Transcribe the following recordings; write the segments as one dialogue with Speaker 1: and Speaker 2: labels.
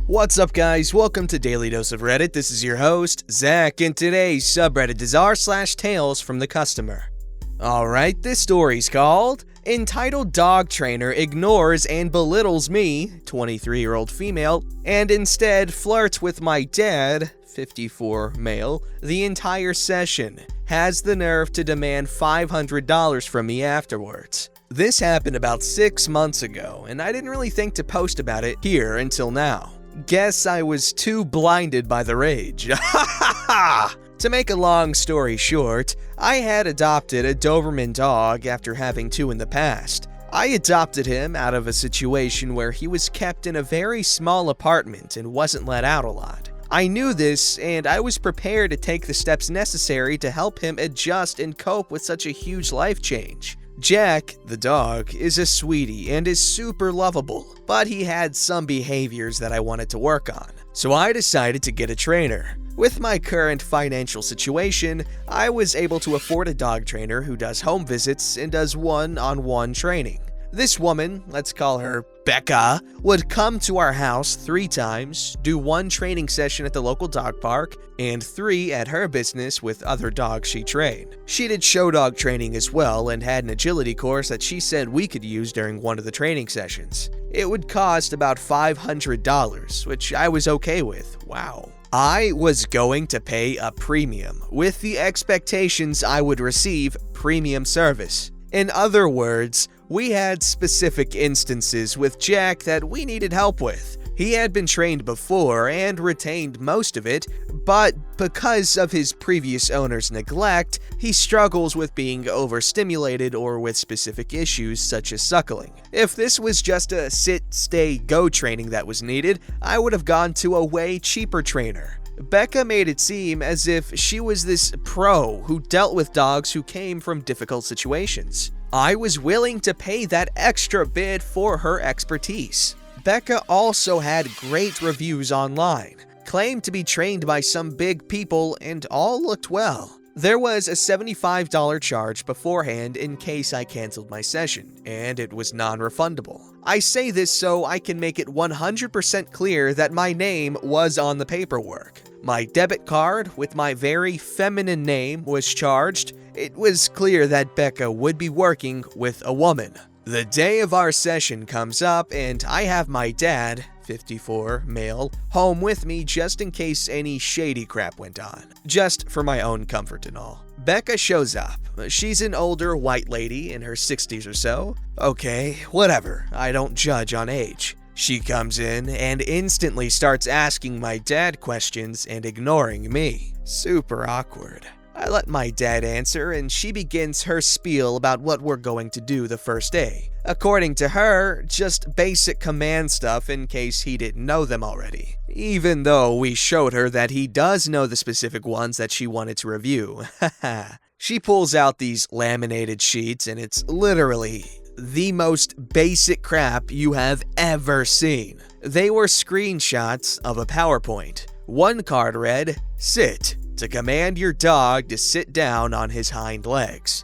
Speaker 1: What's up, guys? Welcome to Daily Dose of Reddit. This is your host, Zach, and today's subreddit is r/TalesFromTheCustomer. Alright, this story's called Entitled Dog Trainer Ignores and Belittles Me, 23-year-old female, and instead flirts with my dad, 54 male, the entire session. Has the nerve to demand $500 from me afterwards. This happened about 6 months ago, and I didn't really think to post about it here until now. Guess I was too blinded by the rage. To make a long story short, I had adopted a Doberman dog after having two in the past. I adopted him out of a situation where he was kept in a very small apartment and wasn't let out a lot. I knew this, and I was prepared to take the steps necessary to help him adjust and cope with such a huge life change. Jack, the dog, is a sweetie and is super lovable, but he had some behaviors that I wanted to work on. So I decided to get a trainer. With my current financial situation, I was able to afford a dog trainer who does home visits and does one-on-one training. This woman, let's call her Becca, would come to our house 3 times, do 1 training session at the local dog park, and 3 at her business with other dogs she trained. She did show dog training as well and had an agility course that she said we could use during one of the training sessions. It would cost about $500, which I was okay with. Wow. I was going to pay a premium, with the expectations I would receive premium service. In other words, we had specific instances with Jack that we needed help with. He had been trained before and retained most of it, but because of his previous owner's neglect, he struggles with being overstimulated or with specific issues such as suckling. If this was just a sit, stay, go training that was needed, I would have gone to a way cheaper trainer. Becca made it seem as if she was this pro who dealt with dogs who came from difficult situations. I was willing to pay that extra bit for her expertise. Becca also had great reviews online, claimed to be trained by some big people, and all looked well. There was a $75 charge beforehand in case I canceled my session, and it was non-refundable. I say this so I can make it 100% clear that my name was on the paperwork. My debit card with my very feminine name was charged. It was clear that Becca would be working with a woman. The day of our session comes up and I have my dad, 54 male, home with me just in case any shady crap went on. Just for my own comfort and all. Becca shows up. She's an older white lady in her 60s or so. Okay, whatever. I don't judge on age. She comes in and instantly starts asking my dad questions and ignoring me. Super awkward. I let my dad answer and she begins her spiel about what we're going to do the first day. According to her, just basic command stuff in case he didn't know them already. Even though we showed her that he does know the specific ones that she wanted to review. She pulls out these laminated sheets and it's literally the most basic crap you have ever seen. They were screenshots of a PowerPoint. One card read, "Sit, to command your dog to sit down on his hind legs."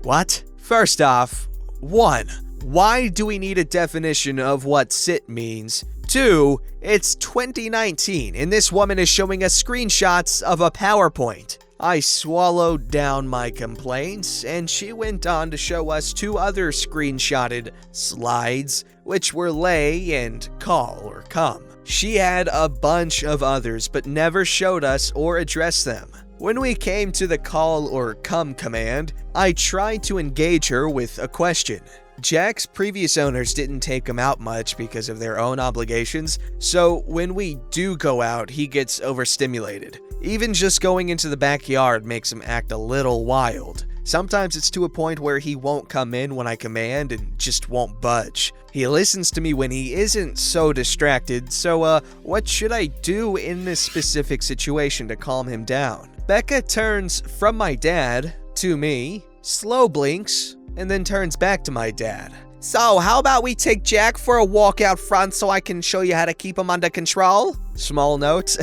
Speaker 1: What? First off, 1. Why do we need a definition of what sit means? 2. It's 2019 and this woman is showing us screenshots of a PowerPoint. I swallowed down my complaints, and she went on to show us 2 other screenshotted slides, which were lay and call or come. She had a bunch of others, but never showed us or addressed them. When we came to the call or come command, I tried to engage her with a question. Jack's previous owners didn't take him out much because of their own obligations, so when we do go out, he gets overstimulated. Even just going into the backyard makes him act a little wild. Sometimes it's to a point where he won't come in when I command and just won't budge. He listens to me when he isn't so distracted, so what should I do in this specific situation to calm him down? Becca turns from my dad to me, slow blinks, and then turns back to my dad. "So, how about we take Jack for a walk out front so I can show you how to keep him under control?" Small note.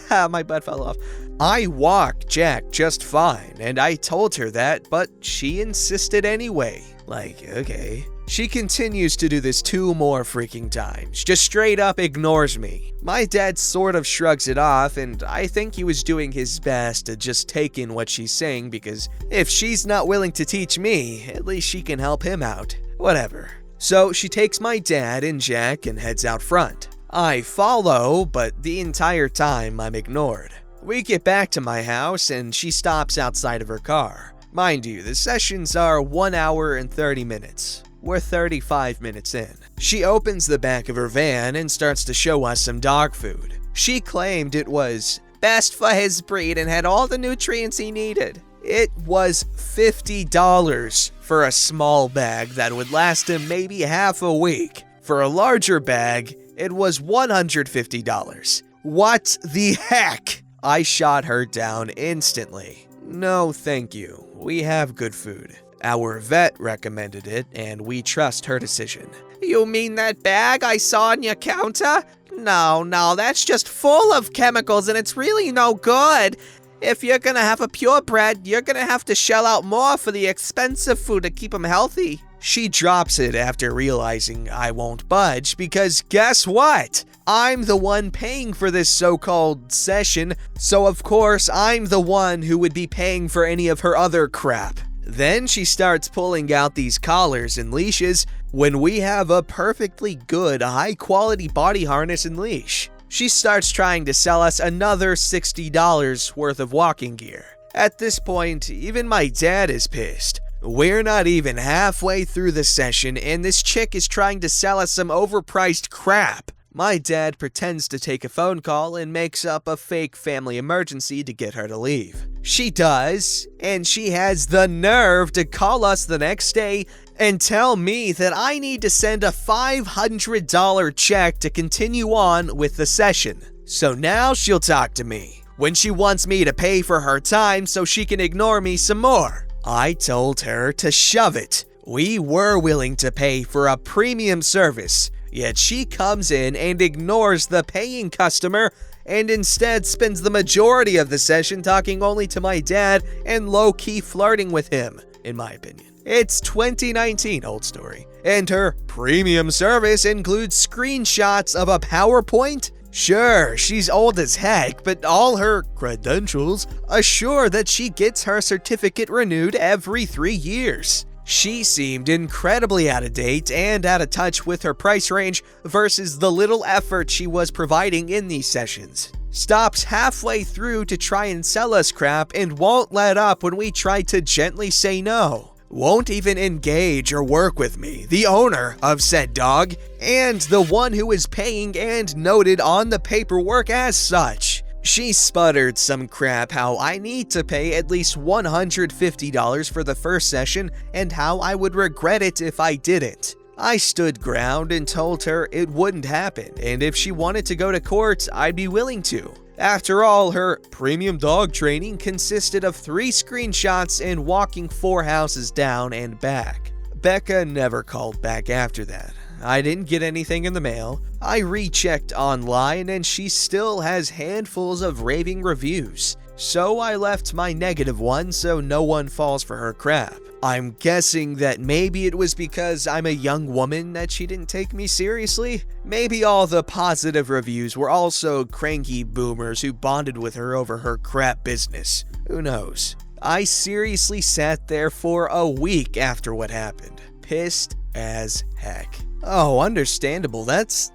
Speaker 1: My butt fell off. I walk Jack just fine, and I told her that, but she insisted anyway. Like, okay. She continues to do this 2 more freaking times, just straight up ignores me. My dad sort of shrugs it off, and I think he was doing his best to just take in what she's saying, because if she's not willing to teach me, at least she can help him out. Whatever. So she takes my dad and Jack and heads out front. I follow, but the entire time I'm ignored. We get back to my house and she stops outside of her car. Mind you, the sessions are 1 hour and 30 minutes. We're 35 minutes in. She opens the back of her van and starts to show us some dog food. She claimed it was best for his breed and had all the nutrients he needed. It was $50 for a small bag that would last him maybe half a week. For a larger bag, it was $150. What the heck? I shot her down instantly. No, thank you. We have good food. Our vet recommended it, and we trust her decision. You mean that bag I saw on your counter? No, that's just full of chemicals and it's really no good. If you're gonna have a purebred, you're gonna have to shell out more for the expensive food to keep him healthy. She drops it after realizing I won't budge, because guess what? I'm the one paying for this so-called session, so of course I'm the one who would be paying for any of her other crap. Then she starts pulling out these collars and leashes when we have a perfectly good, high-quality body harness and leash. She starts trying to sell us another $60 worth of walking gear. At this point, even my dad is pissed. We're not even halfway through the session and this chick is trying to sell us some overpriced crap. My dad pretends to take a phone call and makes up a fake family emergency to get her to leave. She does, and she has the nerve to call us the next day and tell me that I need to send a $500 check to continue on with the session. So now she'll talk to me, when she wants me to pay for her time so she can ignore me some more. I told her to shove it. We were willing to pay for a premium service, yet she comes in and ignores the paying customer and instead spends the majority of the session talking only to my dad and low-key flirting with him, in my opinion. It's 2019, old story, and her premium service includes screenshots of a PowerPoint? Sure, she's old as heck, but all her credentials assure that she gets her certificate renewed every 3 years. She seemed incredibly out of date and out of touch with her price range versus the little effort she was providing in these sessions. Stops halfway through to try and sell us crap and won't let up when we try to gently say no. Won't even engage or work with me, the owner of said dog, and the one who is paying and noted on the paperwork as such. She sputtered some crap how I need to pay at least $150 for the first session and how I would regret it if I didn't. I stood ground and told her it wouldn't happen, and if she wanted to go to court, I'd be willing to. After all, her premium dog training consisted of 3 screenshots and walking 4 houses down and back. Becca never called back after that. I didn't get anything in the mail. I rechecked online and she still has handfuls of raving reviews. So I left my negative one so no one falls for her crap. I'm guessing that maybe it was because I'm a young woman that she didn't take me seriously. Maybe all the positive reviews were also cranky boomers who bonded with her over her crap business. Who knows? I seriously sat there for a week after what happened. Pissed as heck. Oh, understandable. That's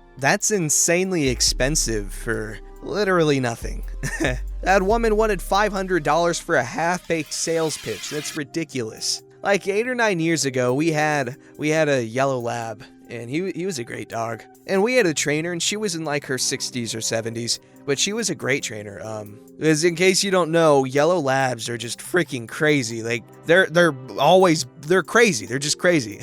Speaker 1: insanely expensive for literally nothing. That woman wanted $500 for a half-baked sales pitch. That's ridiculous. Like 8 or 9 years ago, we had a yellow lab, and he was a great dog. And we had a trainer, and she was in like her 60s or 70s, but she was a great trainer. Because in case you don't know, yellow labs are just freaking crazy. Like they're crazy. They're just crazy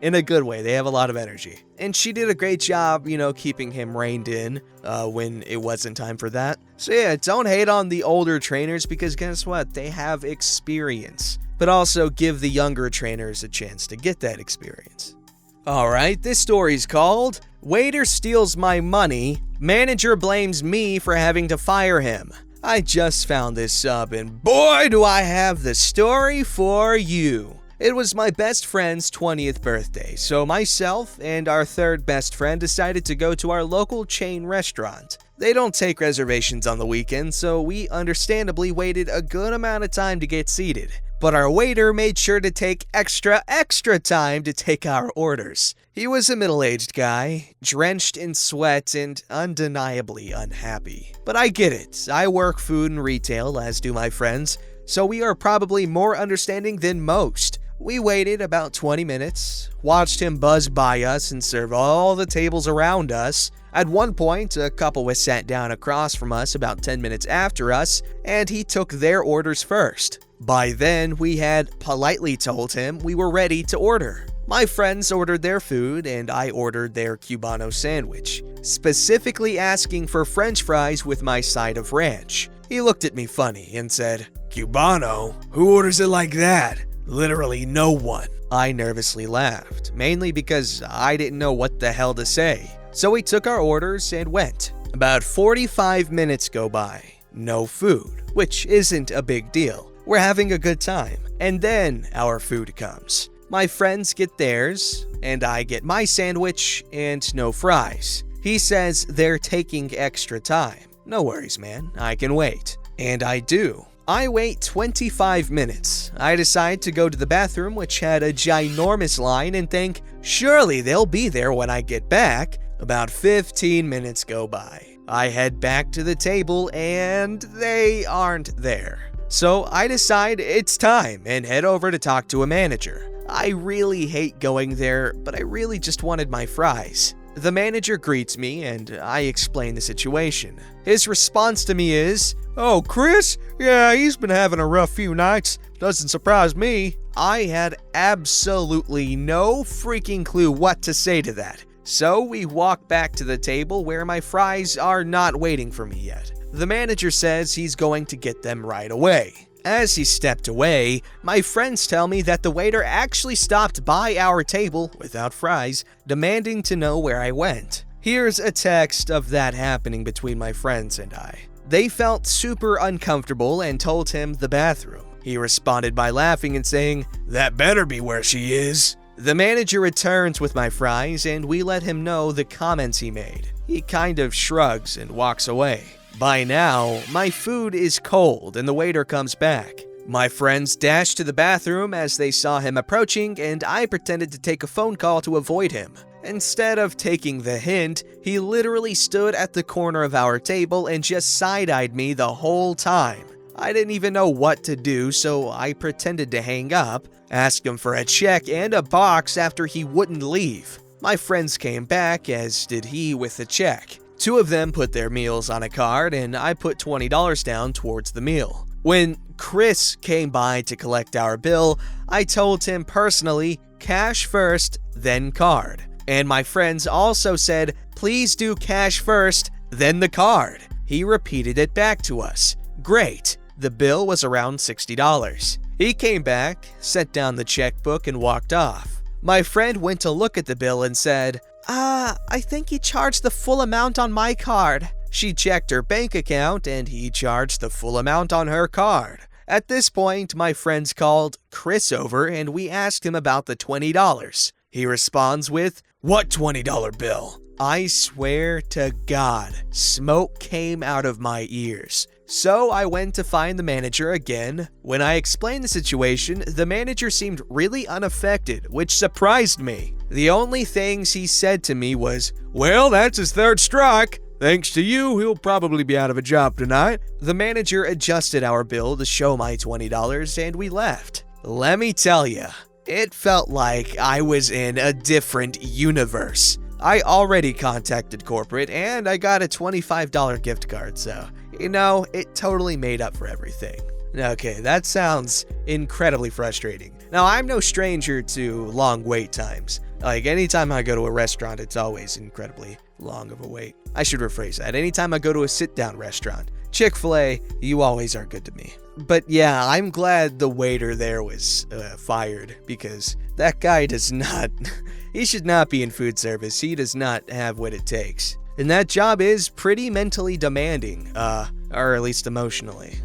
Speaker 1: in a good way. They have a lot of energy. And she did a great job, keeping him reined in when it wasn't time for that. So yeah, don't hate on the older trainers because guess what? They have experience. But also give the younger trainers a chance to get that experience. Alright, this story's called Waiter Steals My Money, Manager Blames Me for Having to Fire Him. I just found this sub and boy do I have the story for you. It was my best friend's 20th birthday, so myself and our third best friend decided to go to our local chain restaurant. They don't take reservations on the weekend, so we understandably waited a good amount of time to get seated. But our waiter made sure to take extra time to take our orders. He was a middle-aged guy, drenched in sweat and undeniably unhappy. But I get it. I work food and retail, as do my friends, so we are probably more understanding than most. We waited about 20 minutes, watched him buzz by us and serve all the tables around us. At one point, a couple was sat down across from us about 10 minutes after us, and he took their orders first. By then, we had politely told him we were ready to order. My friends ordered their food, and I ordered their Cubano sandwich, specifically asking for French fries with my side of ranch. He looked at me funny and said, "Cubano? Who orders it like that? Literally no one." I nervously laughed, mainly because I didn't know what the hell to say. So we took our orders and went. About 45 minutes go by. No food, which isn't a big deal. We're having a good time. And then our food comes. My friends get theirs, and I get my sandwich and no fries. He says they're taking extra time. No worries, man. I can wait. And I do. I wait 25 minutes. I decide to go to the bathroom, which had a ginormous line, and think, surely they'll be there when I get back. About 15 minutes go by. I head back to the table, and they aren't there. So I decide it's time and head over to talk to a manager. I really hate going there, but I really just wanted my fries. The manager greets me, and I explain the situation. His response to me is, "Oh, Chris? Yeah, he's been having a rough few nights. Doesn't surprise me." I had absolutely no freaking clue what to say to that. So we walk back to the table where my fries are not waiting for me yet. The manager says he's going to get them right away. As he stepped away, my friends tell me that the waiter actually stopped by our table without fries, demanding to know where I went. Here's a text of that happening between my friends and I. They felt super uncomfortable and told him the bathroom. He responded by laughing and saying, "That better be where she is." The manager returns with my fries, and we let him know the comments he made. He kind of shrugs and walks away. By now, my food is cold and the waiter comes back. My friends dashed to the bathroom as they saw him approaching, and I pretended to take a phone call to avoid him. Instead of taking the hint, he literally stood at the corner of our table and just side-eyed me the whole time. I didn't even know what to do, so I pretended to hang up, asked him for a check and a box after he wouldn't leave. My friends came back, as did he with the check. Two of them put their meals on a card, and I put $20 down towards the meal. When Chris came by to collect our bill, I told him personally, cash first, then card. And my friends also said, please do cash first, then the card. He repeated it back to us. Great. The bill was around $60. He came back, set down the checkbook, and walked off. My friend went to look at the bill and said, I think he charged the full amount on my card. She checked her bank account, and he charged the full amount on her card. At this point, my friends called Chris over, and we asked him about the $20. He responds with, what $20 bill? I swear to God, smoke came out of my ears. So I went to find the manager again. When I explained the situation, the manager seemed really unaffected, which surprised me. The only things he said to me was, well, that's his third strike. Thanks to you, he'll probably be out of a job tonight. The manager adjusted our bill to show my $20, and we left. Let me tell you, it felt like I was in a different universe. I already contacted corporate, and I got a $25 gift card, so, it totally made up for everything. Okay, that sounds incredibly frustrating. Now, I'm no stranger to long wait times. Like, anytime I go to a restaurant, it's always incredibly long of a wait. I should rephrase that. Anytime I go to a sit-down restaurant, Chick-fil-A, you always are good to me. But yeah, I'm glad the waiter there was fired, because that guy does not... he should not be in food service. He does not have what it takes. And that job is pretty mentally demanding, or at least emotionally.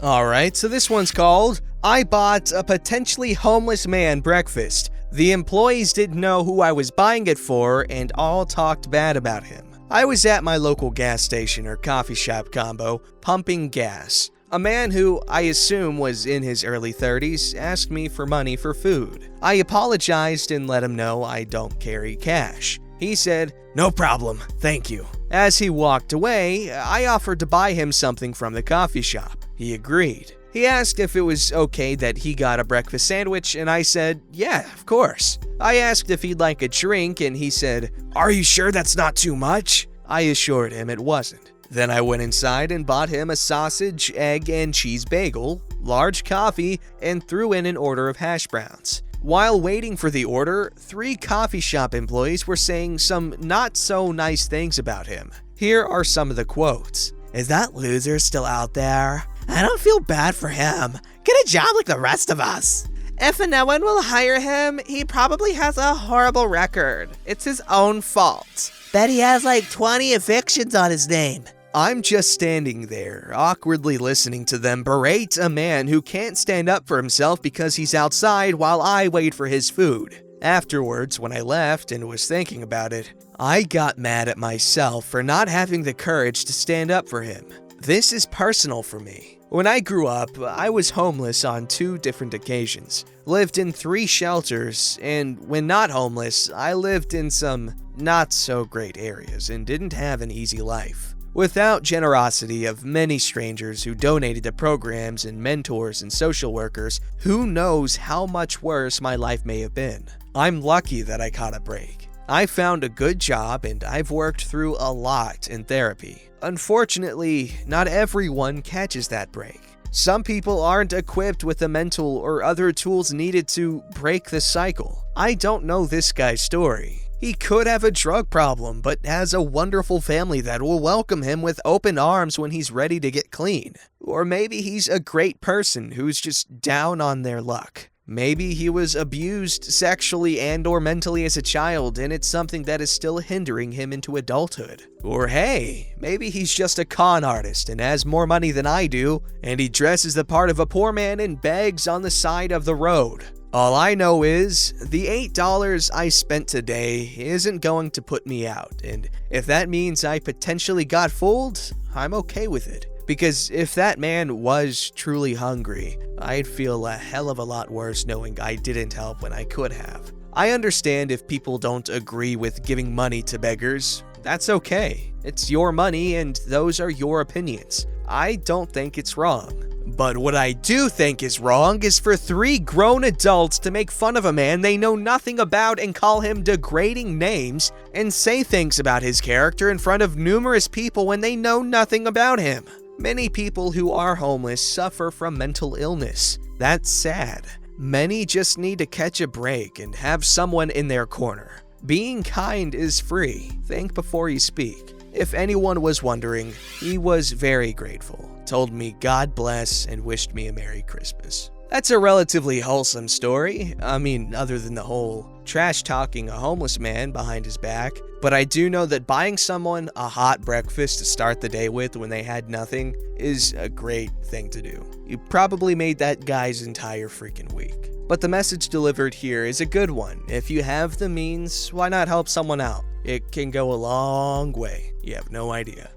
Speaker 1: Alright, so this one's called I bought a potentially homeless man breakfast. The employees didn't know who I was buying it for and all talked bad about him. I was at my local gas station or coffee shop combo, pumping gas. A man who I assume was in his early 30s asked me for money for food. I apologized and let him know I don't carry cash. He said, "No problem, thank you." As he walked away, I offered to buy him something from the coffee shop. He agreed. He asked if it was okay that he got a breakfast sandwich, and I said, yeah, of course. I asked if he'd like a drink, and he said, "Are you sure that's not too much?" I assured him it wasn't. Then I went inside and bought him a sausage, egg, and cheese bagel, large coffee, and threw in an order of hash browns. While waiting for the order, 3 coffee shop employees were saying some not-so-nice things about him. Here are some of the quotes. "Is that loser still out there? I don't feel bad for him. Get a job like the rest of us. If no one will hire him, he probably has a horrible record. It's his own fault. Bet he has like 20 evictions on his name." I'm just standing there, awkwardly listening to them berate a man who can't stand up for himself because he's outside while I wait for his food. Afterwards, when I left and was thinking about it, I got mad at myself for not having the courage to stand up for him. This is personal for me. When I grew up, I was homeless on 2 different occasions, lived in 3 shelters, and when not homeless, I lived in some not-so-great areas and didn't have an easy life. Without generosity of many strangers who donated to programs and mentors and social workers, who knows how much worse my life may have been. I'm lucky that I caught a break. I found a good job and I've worked through a lot in therapy. Unfortunately, not everyone catches that break. Some people aren't equipped with the mental or other tools needed to break the cycle. I don't know this guy's story. He could have a drug problem, but has a wonderful family that will welcome him with open arms when he's ready to get clean. Or maybe he's a great person who's just down on their luck. Maybe he was abused sexually and or mentally as a child, and it's something that is still hindering him into adulthood. Or hey, maybe he's just a con artist and has more money than I do, and he dresses the part of a poor man and begs on the side of the road. All I know is, the $8 I spent today isn't going to put me out, and if that means I potentially got fooled, I'm okay with it. Because if that man was truly hungry, I'd feel a hell of a lot worse knowing I didn't help when I could have. I understand if people don't agree with giving money to beggars. That's okay. It's your money and those are your opinions. I don't think it's wrong. But what I do think is wrong is for 3 grown adults to make fun of a man they know nothing about and call him degrading names and say things about his character in front of numerous people when they know nothing about him. Many people who are homeless suffer from mental illness. That's sad. Many just need to catch a break and have someone in their corner. Being kind is free. Think before you speak. If anyone was wondering, he was very grateful, told me God bless, and wished me a Merry Christmas. That's a relatively wholesome story. I mean, other than the whole trash-talking a homeless man behind his back. But I do know that buying someone a hot breakfast to start the day with when they had nothing is a great thing to do. You probably made that guy's entire freaking week. But the message delivered here is a good one. If you have the means, why not help someone out? It can go a long way. You have no idea.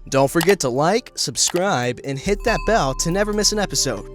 Speaker 1: Don't forget to like, subscribe, and hit that bell to never miss an episode.